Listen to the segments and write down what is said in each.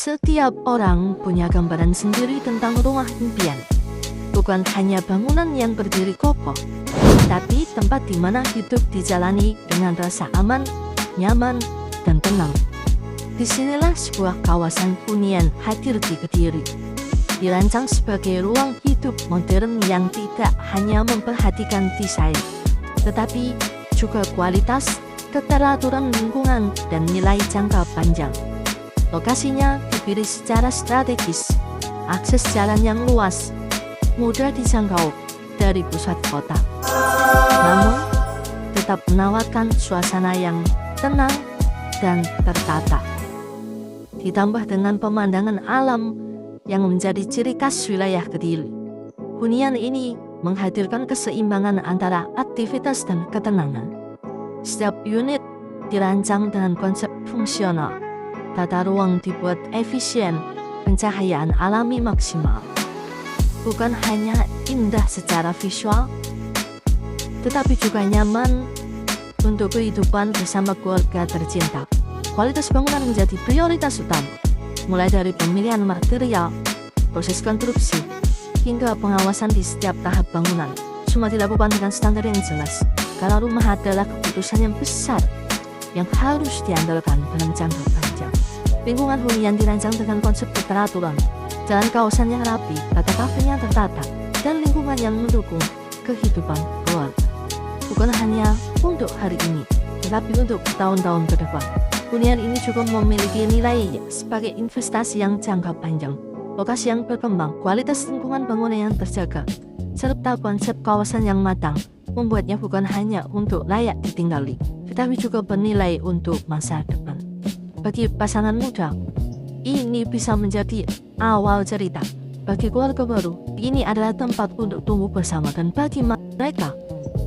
Setiap orang punya gambaran sendiri tentang rumah impian. Bukan hanya bangunan yang berdiri kokoh, tapi tempat di mana hidup dijalani dengan rasa aman, nyaman, dan tenang. Disinilah sebuah kawasan hunian hadir di Kediri. Dirancang sebagai ruang hidup modern yang tidak hanya memperhatikan desain, tetapi juga kualitas, keteraturan lingkungan, dan nilai jangka panjang. Lokasinya dipilih secara strategis, akses jalan yang luas, mudah dijangkau dari pusat kota. Namun, tetap menawarkan suasana yang tenang dan tertata. Ditambah dengan pemandangan alam yang menjadi ciri khas wilayah Kediri. Hunian ini menghadirkan keseimbangan antara aktivitas dan ketenangan. Setiap unit dirancang dengan konsep fungsional. Tata ruang dibuat efisien, pencahayaan alami maksimal. Bukan hanya indah secara visual, tetapi juga nyaman untuk kehidupan bersama keluarga tercinta. Kualitas bangunan menjadi prioritas utama, mulai dari pemilihan material, proses konstruksi, hingga pengawasan di setiap tahap bangunan. Semua dilakukan dengan standar yang jelas, karena rumah adalah keputusan yang besar yang harus diandalkan dalam jangka panjang. Lingkungan hunian dirancang dengan konsep keteraturan, jalan kawasan yang rapi, tata kafenya tertata, dan lingkungan yang mendukung kehidupan keluarga. Bukan hanya untuk hari ini, tetapi untuk tahun-tahun ke depan. Hunian ini juga memiliki nilai sebagai investasi yang jangka panjang. Lokasi yang berkembang, kualitas lingkungan bangunan yang terjaga, serta konsep kawasan yang matang, membuatnya bukan hanya untuk layak ditinggali, tetapi juga bernilai untuk masa depan. Bagi pasangan muda, ini bisa menjadi awal cerita. Bagi keluarga baru, ini adalah tempat untuk tumbuh bersama. Dan bagi mereka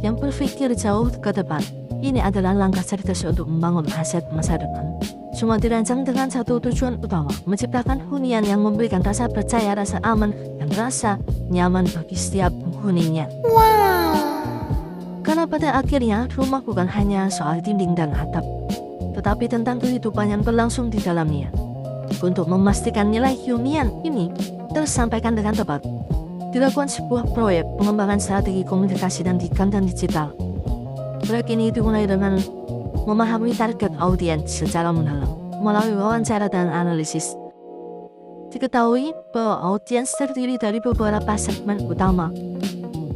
yang berpikir jauh ke depan, ini adalah langkah cerdas untuk membangun aset masa depan. Semua dirancang dengan satu tujuan utama, menciptakan hunian yang memberikan rasa percaya, rasa aman, dan rasa nyaman bagi setiap penghuninya. Karena pada akhirnya, rumah bukan hanya soal dinding dan atap, tetapi tentang kehidupan yang berlangsung di dalamnya. Untuk memastikan nilai hunian ini tersampaikan dengan tepat, dilakukan sebuah proyek pengembangan strategi komunikasi dan konten digital. Proyek ini dimulai dengan memahami target audiens secara mendalam melalui wawancara dan analisis. Diketahui bahwa audiens terdiri dari beberapa segmen utama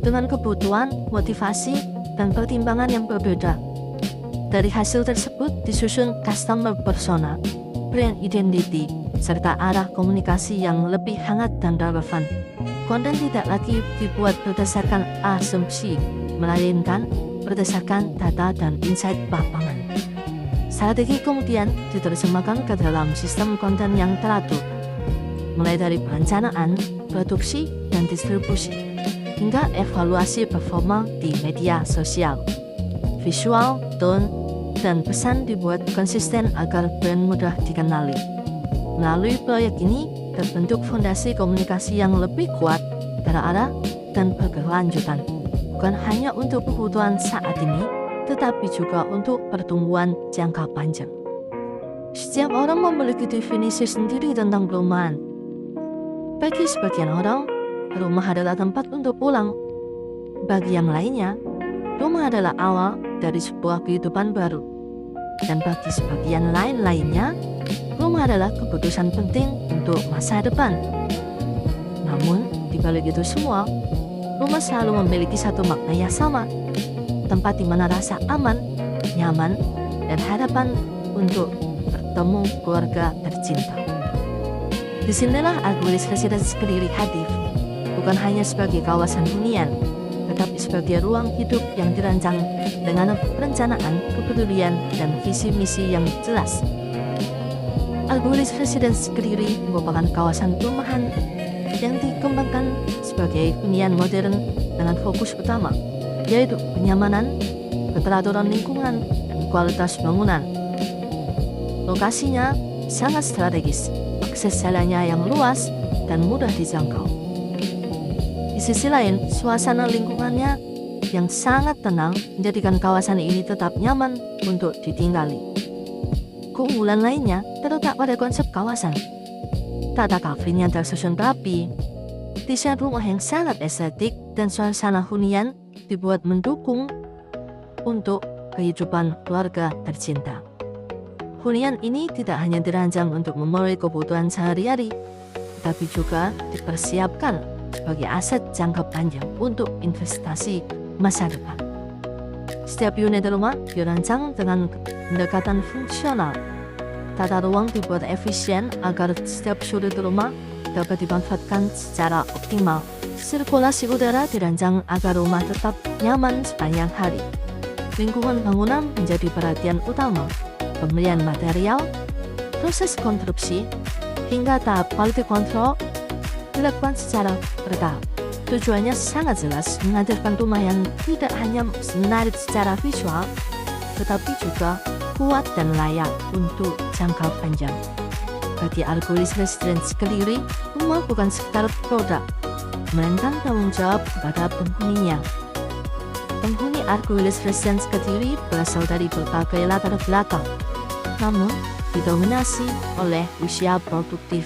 dengan kebutuhan, motivasi, dan pertimbangan yang berbeda. Dari hasil tersebut disusun customer persona, brand identity, serta arah komunikasi yang lebih hangat dan relevan. Konten tidak lagi dibuat berdasarkan asumsi, melainkan berdasarkan data dan insight lapangan. Strategi kemudian diterjemahkan ke dalam sistem konten yang teratur, mulai dari perencanaan, produksi, dan distribusi, hingga evaluasi performa di media sosial. Visual, tone, dan pesan dibuat konsisten agar brand mudah dikenali. Melalui proyek ini, terbentuk fondasi komunikasi yang lebih kuat, terarah, dan berkelanjutan. Bukan hanya untuk kebutuhan saat ini, tetapi juga untuk pertumbuhan jangka panjang. Setiap orang memiliki definisi sendiri tentang perumahan. Bagi sebagian orang, rumah adalah tempat untuk pulang. Bagi yang lainnya, rumah adalah awal dari sebuah kehidupan baru. Dan bagi sebagian lainnya, rumah adalah keputusan penting untuk masa depan. Namun, di balik itu semua, rumah selalu memiliki satu makna yang sama. Tempat di mana rasa aman, nyaman, dan harapan untuk bertemu keluarga tercinta. Disinilah Argulis Residence Kediri hadir, bukan hanya sebagai kawasan hunian, tetapi sebagai ruang hidup yang dirancang dengan perencanaan, kepedulian, dan visi misi yang jelas. Argulis Residence Kediri merupakan kawasan perumahan yang dikembangkan sebagai hunian modern dengan fokus utama, yaitu kenyamanan, keteraturan lingkungan, dan kualitas bangunan. Lokasinya sangat strategis, akses jalannya yang luas dan mudah dijangkau. Di sisi lain, suasana lingkungannya yang sangat tenang menjadikan kawasan ini tetap nyaman untuk ditinggali. Keunggulan lainnya terletak pada konsep kawasan. Tata kafenya tersusun rapi. Desain rumah yang sangat estetik dan suasana hunian dibuat mendukung untuk kehidupan keluarga tercinta. Hunian ini tidak hanya dirancang untuk memenuhi kebutuhan sehari-hari, tapi juga dipersiapkan sebagai aset jangka panjang untuk investasi masa depan. Setiap unit rumah dirancang dengan pendekatan fungsional. Tata ruang dibuat efisien agar setiap sudut rumah dapat dimanfaatkan secara optimal. Sirkulasi udara dirancang agar rumah tetap nyaman sepanjang hari. Lingkungan bangunan menjadi perhatian utama. Pemilihan material, proses konstruksi, hingga tahap quality control dilakukan secara bertahap. Tujuannya sangat jelas, menghadirkan rumah yang tidak hanya menarik secara visual, tetapi juga kuat dan layak untuk jangka panjang. Bagi Argulis Residence Kediri, rumah bukan sekedar produk, melainkan tanggung jawab kepada penghuninya. Penghuni Argulis Residence Kediri berasal dari berbagai latar belakang, namun didominasi oleh usia produktif.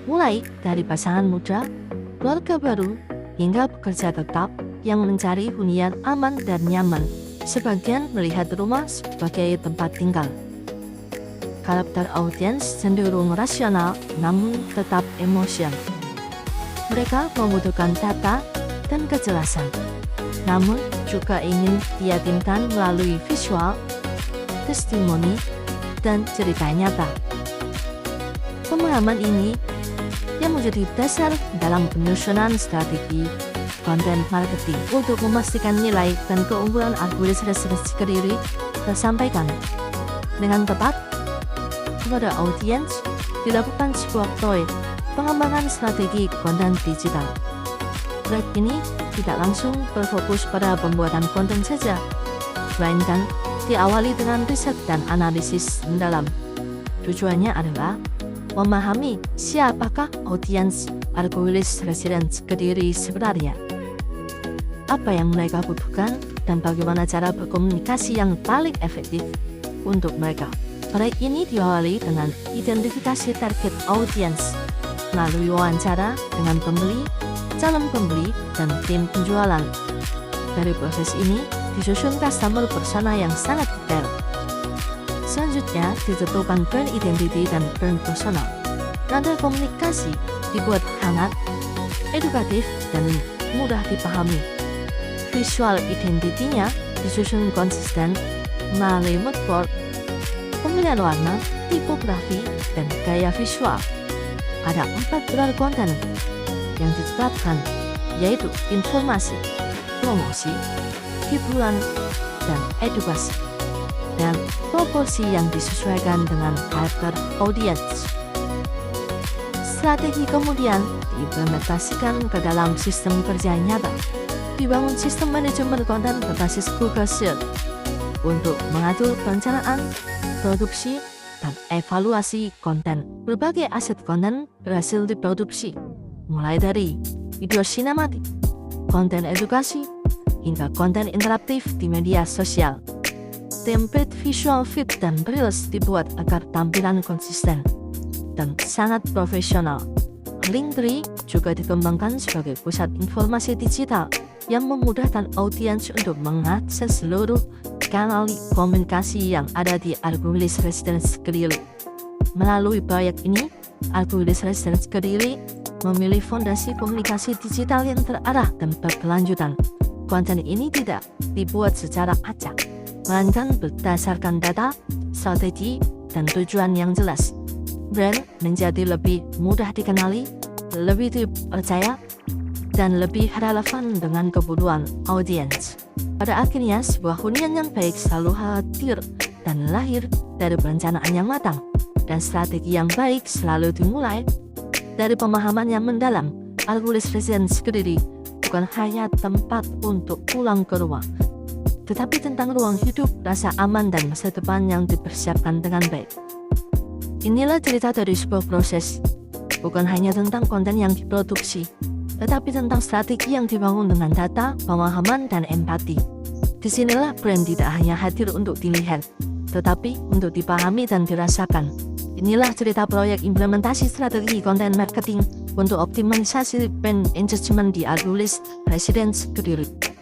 Mulai dari pasangan muda, keluarga baru, hingga pekerja tetap yang mencari hunian aman dan nyaman. Sebagian melihat rumah sebagai tempat tinggal. Karakter audiens cenderung rasional namun tetap emosional. Mereka membutuhkan data dan kejelasan, namun juga ingin diyakinkan melalui visual, testimoni, dan cerita nyata. Pemahaman ini yang menjadi dasar dalam penyusunan strategi konten marketing untuk memastikan nilai dan keunggulan Argulis Residence Kediri tersampaikan dengan tepat kepada audiens. Dilakukan sebuah proyek pengembangan strategi konten digital. Proyek ini tidak langsung berfokus pada pembuatan konten saja, melainkan diawali dengan riset dan analisis mendalam. Tujuannya adalah memahami siapakah audiens Argulis Residence Kediri sebenarnya, apa yang mereka butuhkan, dan bagaimana cara berkomunikasi yang paling efektif untuk mereka. Proyek ini diawali dengan identifikasi target audiens melalui wawancara dengan pembeli, calon pembeli, dan tim penjualan. Dari proses ini disusun customer persona yang sangat detail. Selanjutnya ditentukan brand identity dan brand personal. Nada komunikasi dibuat hangat, edukatif, dan mudah dipahami. Visual identity-nya disusun konsisten melalui mood board, pemilihan warna, tipografi, dan gaya visual. Ada 4 pilar konten yang ditetapkan, yaitu informasi, promosi, hiburan, dan edukasi, dan proporsi yang disesuaikan dengan karakter audiens. Strategi kemudian diimplementasikan ke dalam sistem kerja nyata. Dibangun sistem manajemen konten berbasis Google Sheet untuk mengatur perencanaan, produksi, dan evaluasi konten. Berbagai aset konten berhasil diproduksi, mulai dari video sinematik, konten edukasi, hingga konten interaktif di media sosial. Template visual feed dan reels dibuat agar tampilan konsisten dan sangat profesional. Linktree juga dikembangkan sebagai pusat informasi digital yang memudahkan audiens untuk mengakses seluruh kanal komunikasi yang ada di Argulis Residence Kediri. Melalui proyek ini, Argulis Residence Kediri memilih fondasi komunikasi digital yang terarah dan berkelanjutan. Konten ini tidak dibuat secara acak, melainkan berdasarkan data, strategi, dan tujuan yang jelas. Brand menjadi lebih mudah dikenali, lebih dipercaya, dan lebih relevan dengan kebutuhan audiens. Pada akhirnya, sebuah hunian yang baik selalu hadir dan lahir dari perencanaan yang matang, dan strategi yang baik selalu dimulai dari pemahaman yang mendalam. Argulis Residence Kediri bukan hanya tempat untuk pulang ke rumah, tetapi tentang ruang hidup, rasa aman, dan masa depan yang dipersiapkan dengan baik. Inilah cerita dari sebuah proses, bukan hanya tentang konten yang diproduksi, tetapi tentang strategi yang dibangun dengan data, pemahaman, dan empati. Disinilah brand tidak hanya hadir untuk dilihat, tetapi untuk dipahami dan dirasakan. Inilah cerita proyek implementasi strategi konten marketing untuk optimalisasi brand engagement di Algolis Residence Kediri.